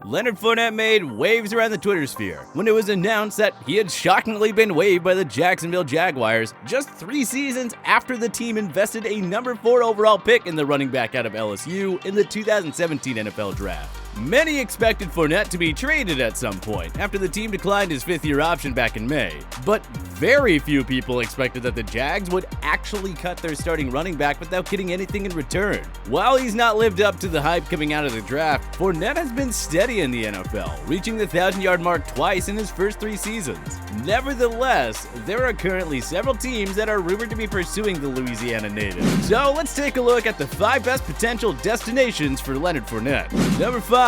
Leonard Fournette made waves around the Twitter sphere when it was announced that he had shockingly been waived by the Jacksonville Jaguars just 3 seasons after the team invested a number 4 overall pick in the running back out of LSU in the 2017 NFL Draft. Many expected Fournette to be traded at some point after the team declined his 5th-year option back in May, but very few people expected that the Jags would actually cut their starting running back without getting anything in return. While he's not lived up to the hype coming out of the draft, Fournette has been steady in the NFL, reaching the 1,000-yard mark twice in his first 3 seasons. Nevertheless, there are currently several teams that are rumored to be pursuing the Louisiana native. So let's take a look at the 5 best potential destinations for Leonard Fournette. Number 5.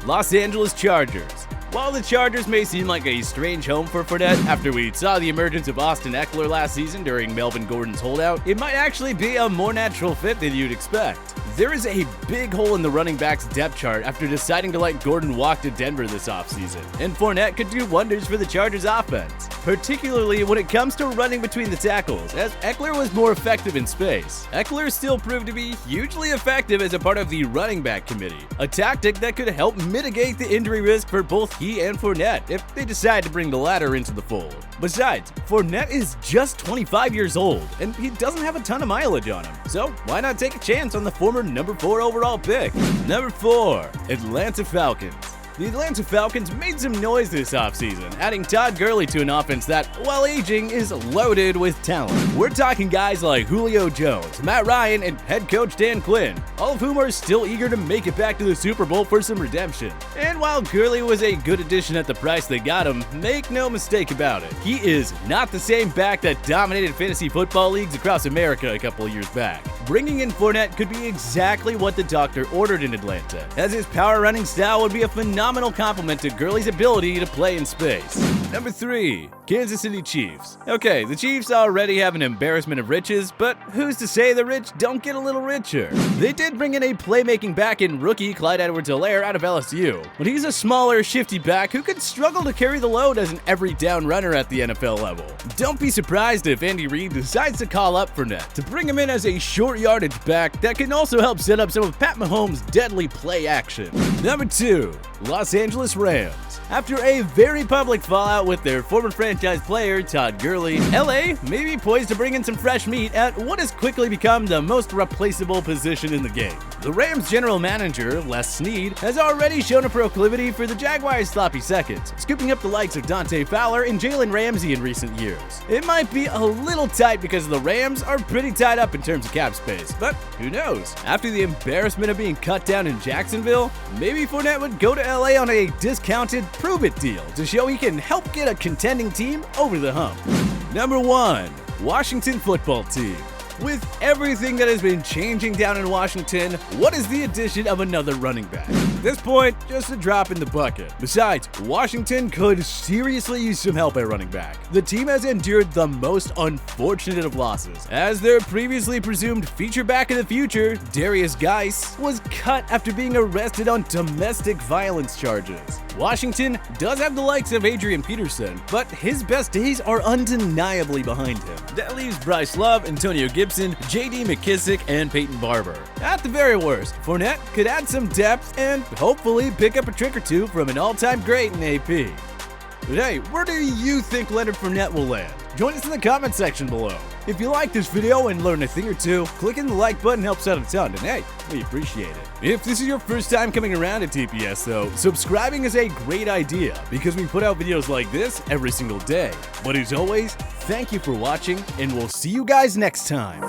Los Angeles Chargers. While the Chargers may seem like a strange home for Fournette after we saw the emergence of Austin Eckler last season during Melvin Gordon's holdout, it might actually be a more natural fit than you'd expect. There is a big hole in the running back's depth chart after deciding to let Gordon walk to Denver this offseason, and Fournette could do wonders for the Chargers offense, particularly when it comes to running between the tackles, as Eckler was more effective in space. Eckler still proved to be hugely effective as a part of the running back committee, a tactic that could help mitigate the injury risk for both he and Fournette if they decide to bring the latter into the fold. Besides, Fournette is just 25 years old, and he doesn't have a ton of mileage on him, so why not take a chance on the former number 4 overall pick? Number 4. Atlanta Falcons. The Atlanta Falcons made some noise this offseason, adding Todd Gurley to an offense that, while aging, is loaded with talent. We're talking guys like Julio Jones, Matt Ryan, and head coach Dan Quinn, all of whom are still eager to make it back to the Super Bowl for some redemption. And while Gurley was a good addition at the price they got him, make no mistake about it, he is not the same back that dominated fantasy football leagues across America a couple of years back. Bringing in Fournette could be exactly what the doctor ordered in Atlanta, as his power running style would be a phenomenal complement to Gurley's ability to play in space. Number 3. Kansas City Chiefs. Okay, the Chiefs already have an embarrassment of riches, but who's to say the rich don't get a little richer? They did bring in a playmaking back in rookie Clyde Edwards-Helaire out of LSU, but he's a smaller, shifty back who could struggle to carry the load as an every down runner at the NFL level. Don't be surprised if Andy Reid decides to call up Fournette to bring him in as a short yardage back that can also help set up some of Pat Mahomes' deadly play action. Number 2. Los Angeles Rams. After a very public fallout with their former franchise player, Todd Gurley, LA may be poised to bring in some fresh meat at what has quickly become the most replaceable position in the game. The Rams general manager, Les Snead, has already shown a proclivity for the Jaguars' sloppy seconds, scooping up the likes of Dante Fowler and Jalen Ramsey in recent years. It might be a little tight because the Rams are pretty tied up in terms of cap space, but who knows? After the embarrassment of being cut down in Jacksonville, maybe Fournette would go to LA on a discounted prove-it deal to show he can help get a contending team over the hump. Number 1. Washington Football Team. With everything that has been changing down in Washington, what is the addition of another running back? At this point, just a drop in the bucket. Besides, Washington could seriously use some help at running back. The team has endured the most unfortunate of losses, as their previously presumed feature back in the future, Darius Geis, was cut after being arrested on domestic violence charges. Washington does have the likes of Adrian Peterson, but his best days are undeniably behind him. That leaves Bryce Love, Antonio Gibson, J.D. McKissick, and Peyton Barber. At the very worst, Fournette could add some depth and hopefully pick up a trick or two from an all-time great in AP. But hey, where do you think Leonard Fournette will land? Join us in the comment section below. If you like this video and learn a thing or two, clicking the like button helps out a ton, and hey, we appreciate it. If this is your first time coming around to TPS though, subscribing is a great idea because we put out videos like this every single day. But as always, thank you for watching, and we'll see you guys next time.